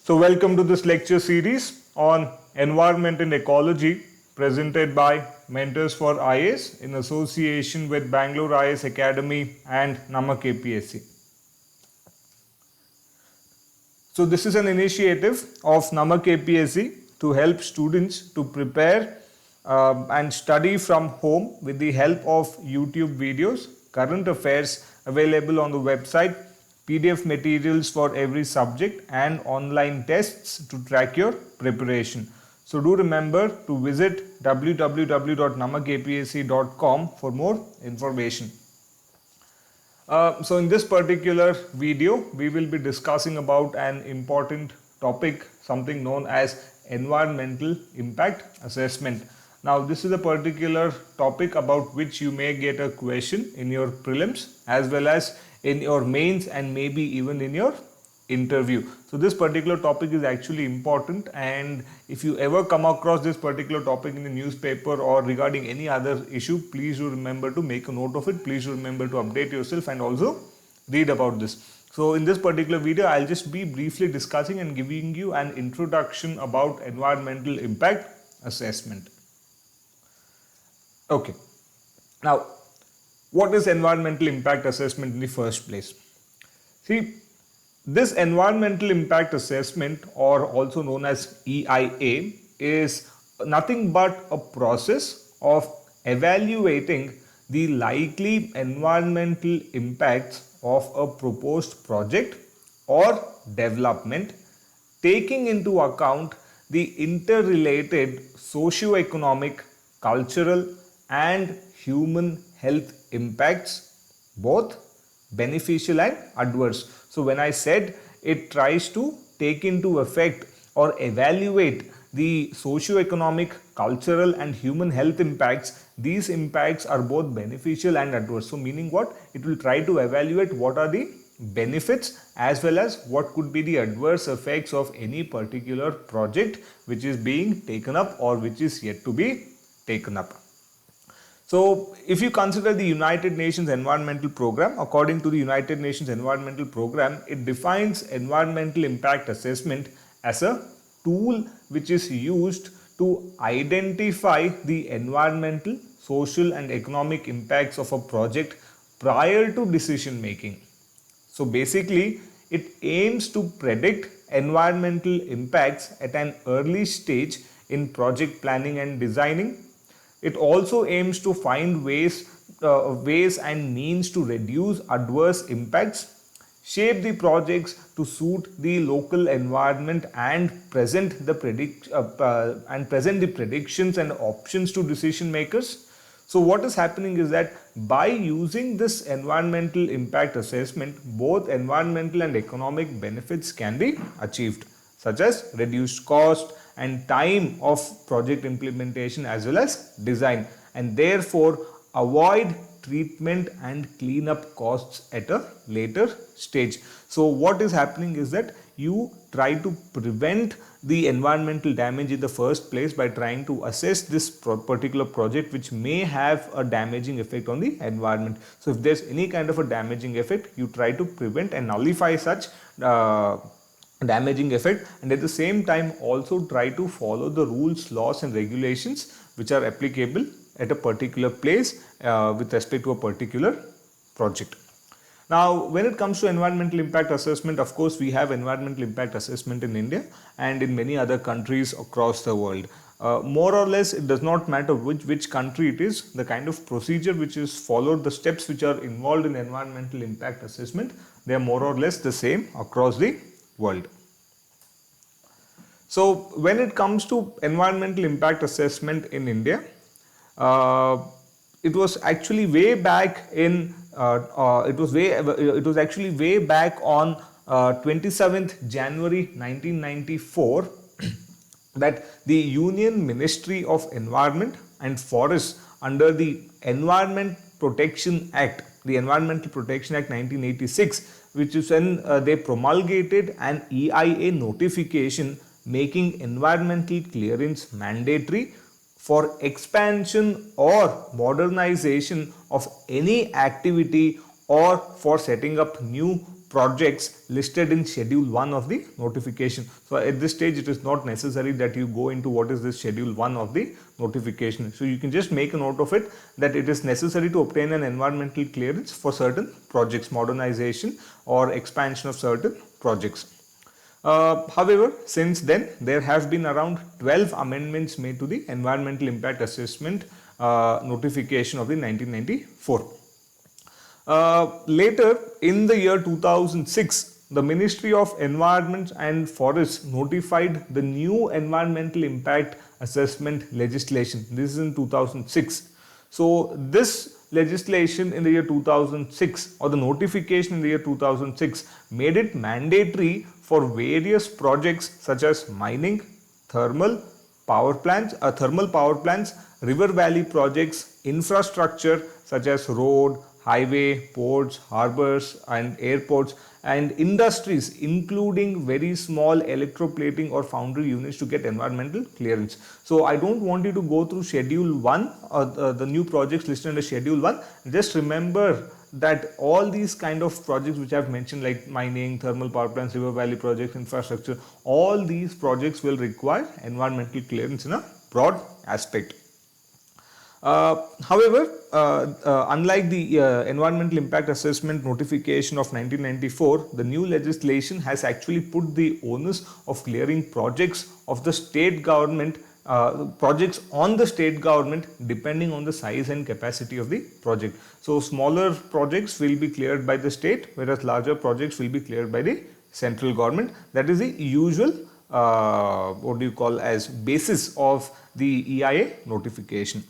Welcome to this lecture series on environment and ecology presented by Mentors for IAS in association with Bangalore IAS Academy and Namak APSC. So this is an initiative of Namak APSC to help students to prepare and study from home with the help of YouTube videos, current affairs available on the website, PDF materials for every subject and online tests to track your preparation. So do remember to visit www.namakapsc.com for more information. So in this particular video, we will be discussing about an important topic, something known as environmental impact assessment. Now this is a particular topic about which you may get a question in your prelims as well as in your mains and maybe even in your interview. So this particular topic is actually important, and if you ever come across this particular topic in the newspaper or regarding any other issue, please do remember to make a note of it. Please do remember to update yourself and also read about this. So in this particular video, I'll just be briefly discussing and giving you an introduction about environmental impact assessment. Okay. Now, what is environmental impact assessment in the first place? See, this environmental impact assessment, or also known as EIA, is nothing but a process of evaluating the likely environmental impacts of a proposed project or development, taking into account the interrelated socio-economic, cultural and human health impacts, both beneficial and adverse. So when I said it tries to take into effect or evaluate the socio-economic, cultural and human health impacts, these impacts are both beneficial and adverse. So meaning what? It will try to evaluate what are the benefits as well as what could be the adverse effects of any particular project which is being taken up or which is yet to be taken up. So if you consider the United Nations Environmental Program, according to the United Nations Environmental Program, it defines environmental impact assessment as a tool which is used to identify the environmental, social and economic impacts of a project prior to decision making. So basically, it aims to predict environmental impacts at an early stage in project planning and designing. It also aims to find ways and means to reduce adverse impacts, shape the projects to suit the local environment and present the predictions and options to decision makers. So what is happening is that by using this environmental impact assessment, both environmental and economic benefits can be achieved, such as reduced cost and time of project implementation as well as design, and therefore avoid treatment and cleanup costs at a later stage. So what is happening is that you try to prevent the environmental damage in the first place by trying to assess this particular project which may have a damaging effect on the environment. So if there's any kind of a damaging effect, you try to prevent and nullify such damaging effect, and at the same time also try to follow the rules, laws and regulations which are applicable at a particular place with respect to a particular project. Now when it comes to environmental impact assessment, of course we have environmental impact assessment in India and in many other countries across the world. More or less it does not matter which country it is, the kind of procedure which is followed, the steps which are involved in environmental impact assessment, they are more or less the same across the world. So when it comes to environmental impact assessment in India, it was actually way back in it was actually way back on 27th January 1994 that the Union Ministry of Environment and Forests under the Environment Protection Act, the Environmental Protection Act 1986, which is when they promulgated an EIA notification making environmental clearance mandatory for expansion or modernization of any activity or for setting up new projects listed in schedule 1 of the notification. So at this stage it is not necessary that you go into what is this schedule 1 of the notification. So you can just make a note of it that it is necessary to obtain an environmental clearance for certain projects, modernization or expansion of certain projects. However, since then there have been around 12 amendments made to the environmental impact assessment notification of the 1994. Later in the year 2006, the Ministry of Environment and Forests notified the new environmental impact assessment legislation. This is in 2006. So this legislation in the year 2006, or the notification in the year 2006, made it mandatory for various projects such as mining, thermal power plants, river valley projects, infrastructure such as road, highway, ports, harbors and airports, and industries including very small electroplating or foundry units to get environmental clearance. So I don't want you to go through schedule 1 or the new projects listed under schedule 1. Just remember that all these kind of projects which I have mentioned, like mining, thermal power plants, river valley projects, infrastructure, all these projects will require environmental clearance in a broad aspect. However, unlike the environmental impact assessment notification of 1994, the new legislation has actually put the onus of clearing projects of the state government, projects on the state government, depending on the size and capacity of the project. So smaller projects will be cleared by the state, whereas larger projects will be cleared by the central government. That is the usual as basis of the EIA notification.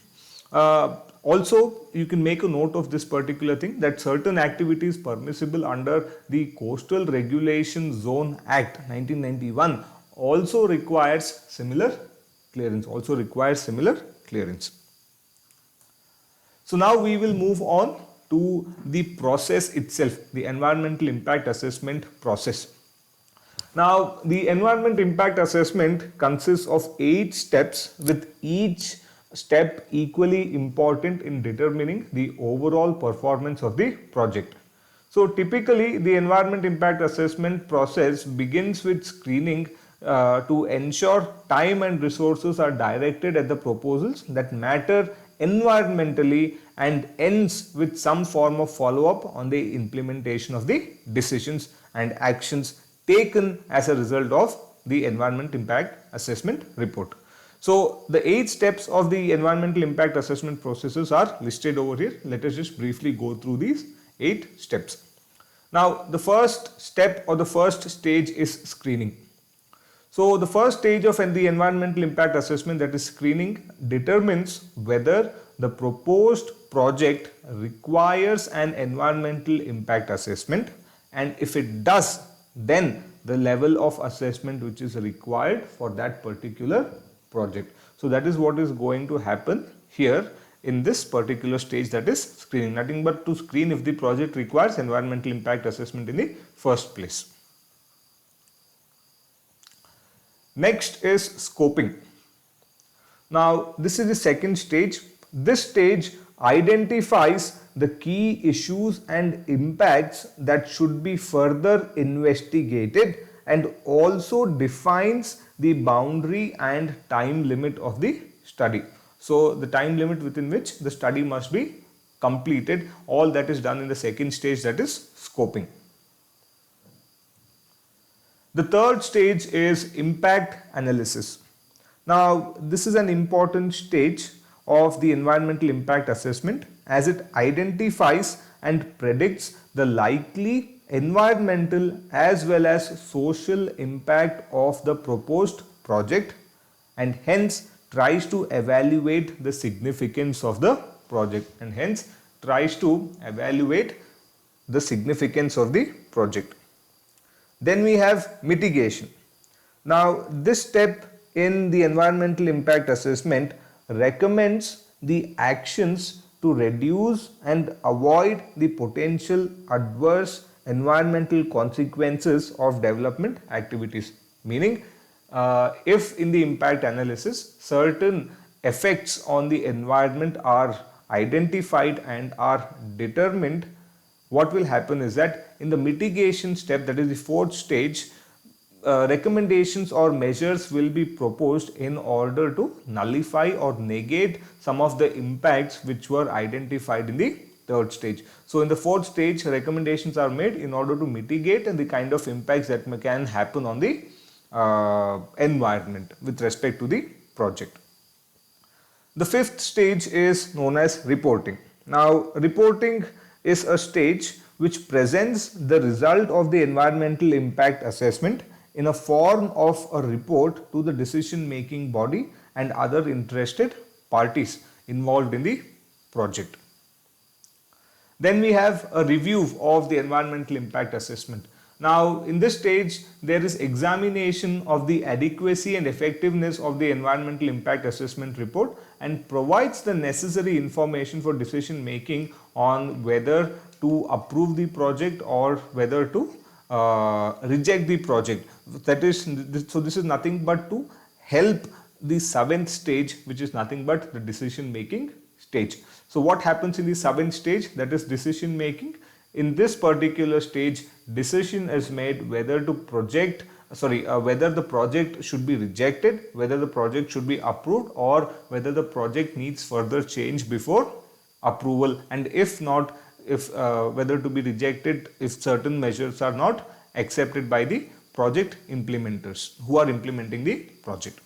Also, you can make a note of this particular thing, that certain activities permissible under the Coastal Regulation Zone Act 1991 also requires similar clearance. So now we will move on to the process itself, the environmental impact assessment process. Now, the environment impact assessment consists of 8 steps, with each step equally important in determining the overall performance of the project. So typically the environment impact assessment process begins with screening to ensure time and resources are directed at the proposals that matter environmentally, and ends with some form of follow-up on the implementation of the decisions and actions taken as a result of the environment impact assessment report. So the 8 steps of the environmental impact assessment processes are listed over here. Let us just briefly go through these 8 steps. Now the first step or the first stage is screening. So the first stage of the environmental impact assessment, that is screening, determines whether the proposed project requires an environmental impact assessment, and if it does, then the level of assessment which is required for that particular project. So that is what is going to happen here in this particular stage, that is screening. Nothing but to screen if the project requires environmental impact assessment in the first place. Next is scoping. Now this is the second stage. This stage identifies the key issues and impacts that should be further investigated, and also defines the boundary and time limit of the study. So the time limit within which the study must be completed, all that is done in the second stage, that is scoping. The third stage is impact analysis. Now this is an important stage of the environmental impact assessment, as it identifies and predicts the likely environmental as well as social impact of the proposed project, and hence tries to evaluate the significance of the project, Then we have mitigation. Now this step in the environmental impact assessment recommends the actions to reduce and avoid the potential adverse environmental consequences of development activities. Meaning, if in the impact analysis certain effects on the environment are identified and are determined, what will happen is that in the mitigation step, that is the fourth stage, recommendations or measures will be proposed in order to nullify or negate some of the impacts which were identified in the third stage. So in the fourth stage, recommendations are made in order to mitigate and the kind of impacts that can happen on the environment with respect to the project. The fifth stage is known as reporting. Now, reporting is a stage which presents the result of the environmental impact assessment in a form of a report to the decision making body and other interested parties involved in the project. Then we have a review of the environmental impact assessment. Now, in this stage, there is examination of the adequacy and effectiveness of the environmental impact assessment report and provides the necessary information for decision making on whether to approve the project or whether to reject the project. That is, so this is nothing but to help the seventh stage, which is nothing but the decision making stage. So what happens in the seventh stage, that is decision making. In this particular stage, decision is made whether to whether the project should be rejected, whether the project should be approved, or whether the project needs further change before approval, and if not, if whether to be rejected if certain measures are not accepted by the project implementers who are implementing the project.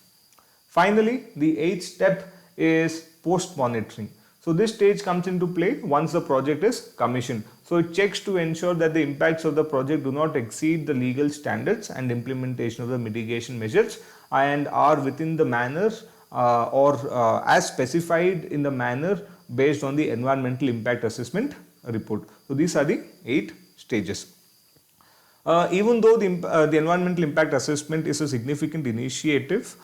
Finally, the eighth step is post monitoring. So this stage comes into play once the project is commissioned. So it checks to ensure that the impacts of the project do not exceed the legal standards and implementation of the mitigation measures and are within the manner as specified in the manner based on the environmental impact assessment report. So these are the 8 stages. Even though the environmental impact assessment is a significant initiative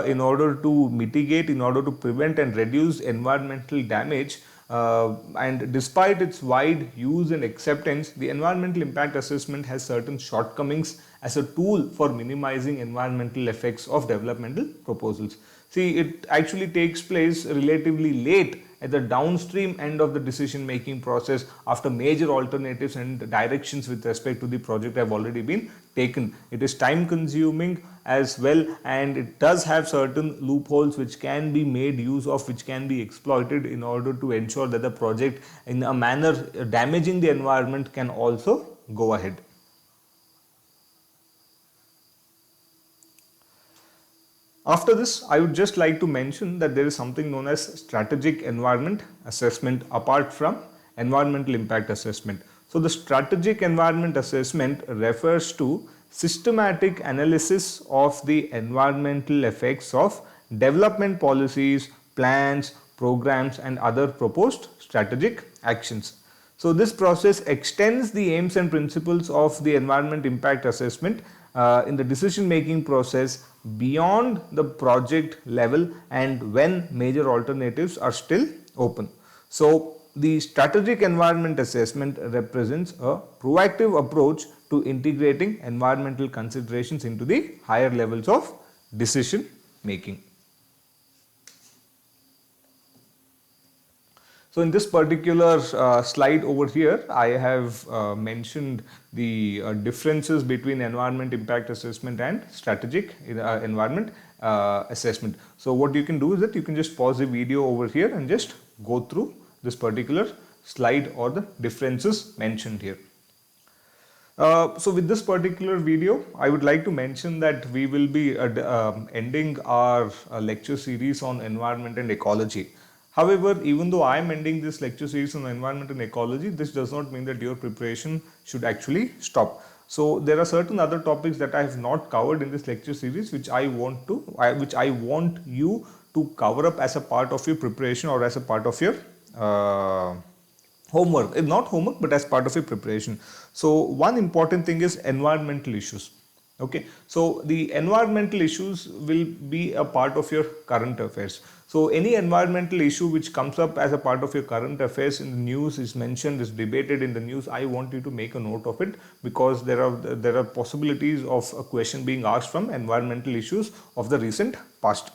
in order to mitigate, in order to prevent and reduce environmental damage, and despite its wide use and acceptance, the environmental impact assessment has certain shortcomings as a tool for minimizing environmental effects of developmental proposals. See, it actually takes place relatively late at the downstream end of the decision making process after major alternatives and directions with respect to the project have already been taken. It is time consuming as well, and it does have certain loopholes which can be made use of, which can be exploited in order to ensure that the project in a manner damaging the environment can also go ahead. After this, I would just like to mention that there is something known as strategic environment assessment apart from environmental impact assessment. So the strategic environment assessment refers to systematic analysis of the environmental effects of development policies, plans, programs and other proposed strategic actions. So this process extends the aims and principles of the environment impact assessment in the decision making process beyond the project level and when major alternatives are still open. So the strategic environment assessment represents a proactive approach to integrating environmental considerations into the higher levels of decision making. So in this particular slide over here, I have mentioned the differences between environment impact assessment and strategic environment assessment. So what you can do is that you can just pause the video over here and just go through this particular slide or the differences mentioned here. So with this particular video, I would like to mention that we will be ending our lecture series on environment and ecology. However, even though I am ending this lecture series on environment and ecology, this does not mean that your preparation should actually stop. So there are certain other topics that I have not covered in this lecture series which I want you to cover up as a part of your preparation or as a part of your homework. Not homework, but as part of your preparation. So one important thing is environmental issues. Okay, so the environmental issues will be a part of your current affairs. So any environmental issue which comes up as a part of your current affairs in the news, is mentioned, is debated in the news, I want you to make a note of it, because there are possibilities of a question being asked from environmental issues of the recent past.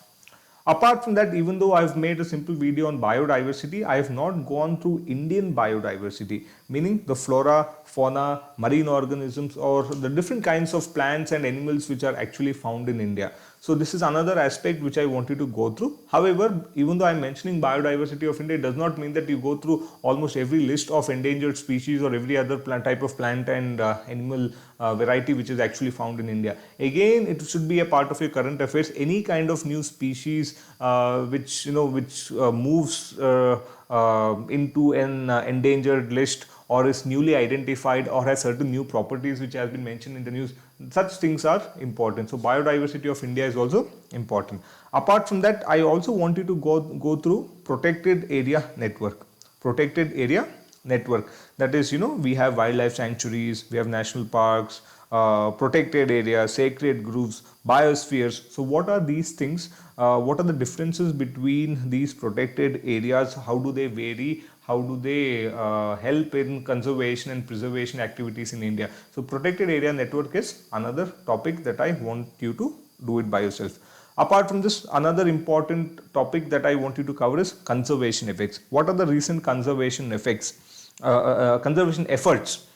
Apart from that, even though I've made a simple video on biodiversity, I have not gone through Indian biodiversity, meaning the flora, fauna, marine organisms, or the different kinds of plants and animals which are actually found in India. So this is another aspect which I wanted to go through. However, even though I'm mentioning biodiversity of India, it does not mean that you go through almost every list of endangered species or every other type of plant and animal variety which is actually found in India. Again, it should be a part of your current affairs. Any kind of new species which moves into an endangered list, or is newly identified, or has certain new properties which has been mentioned in the news, such things are important. So biodiversity of India is also important. Apart from that, I also wanted to go through protected area network. Protected area network, that is, we have wildlife sanctuaries, we have national parks, protected areas, sacred groves, biospheres. So what are these things? What are the differences between these protected areas? How do they vary? How do they help in conservation and preservation activities in India? So protected area network is another topic that I want you to do it by yourself. Apart from this, another important topic that I want you to cover is conservation effects. What are the recent conservation effects, conservation efforts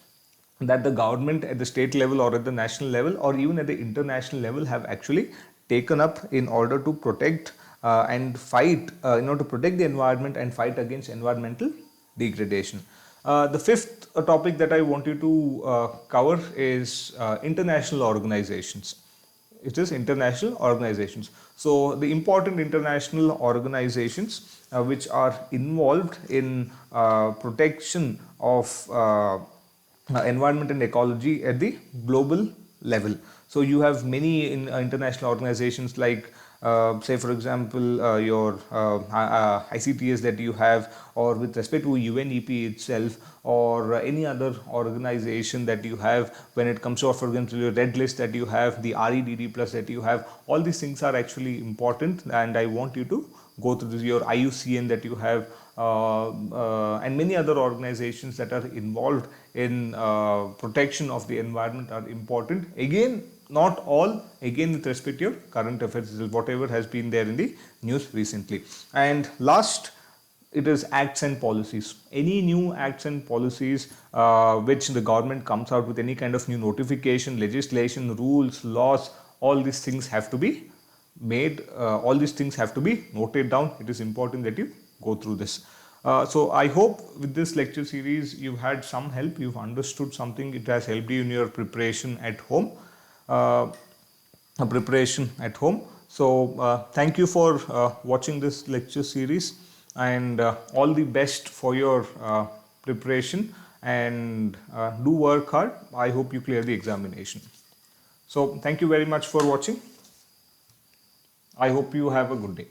that the government at the state level or at the national level or even at the international level have actually taken up in order to protect and fight, in order to protect the environment and fight against environmental degradation. The fifth topic that I want you to cover is international organizations. It is international organizations. So the important international organizations which are involved in protection of environment and ecology at the global level. So you have many international organizations like say for example your ICTS that you have, or with respect to UNEP itself, or any other organization that you have when it comes to, for example, your red list that you have, the REDD plus that you have. All these things are actually important, and I want you to go through this, your IUCN that you have, and many other organizations that are involved in protection of the environment are important. Again, not all, again with respect to your current affairs, whatever has been there in the news recently. And last, it is acts and policies. Any new acts and policies which the government comes out with, any kind of new notification, legislation, rules, laws, all these things have to be made, all these things have to be noted down. It is important that you go through this. So I hope with this lecture series you've had some help, you've understood something, it has helped you in your preparation at home. So thank you for watching this lecture series, and all the best for your preparation, and do work hard. I hope you clear the examination. So thank you very much for watching. I hope you have a good day.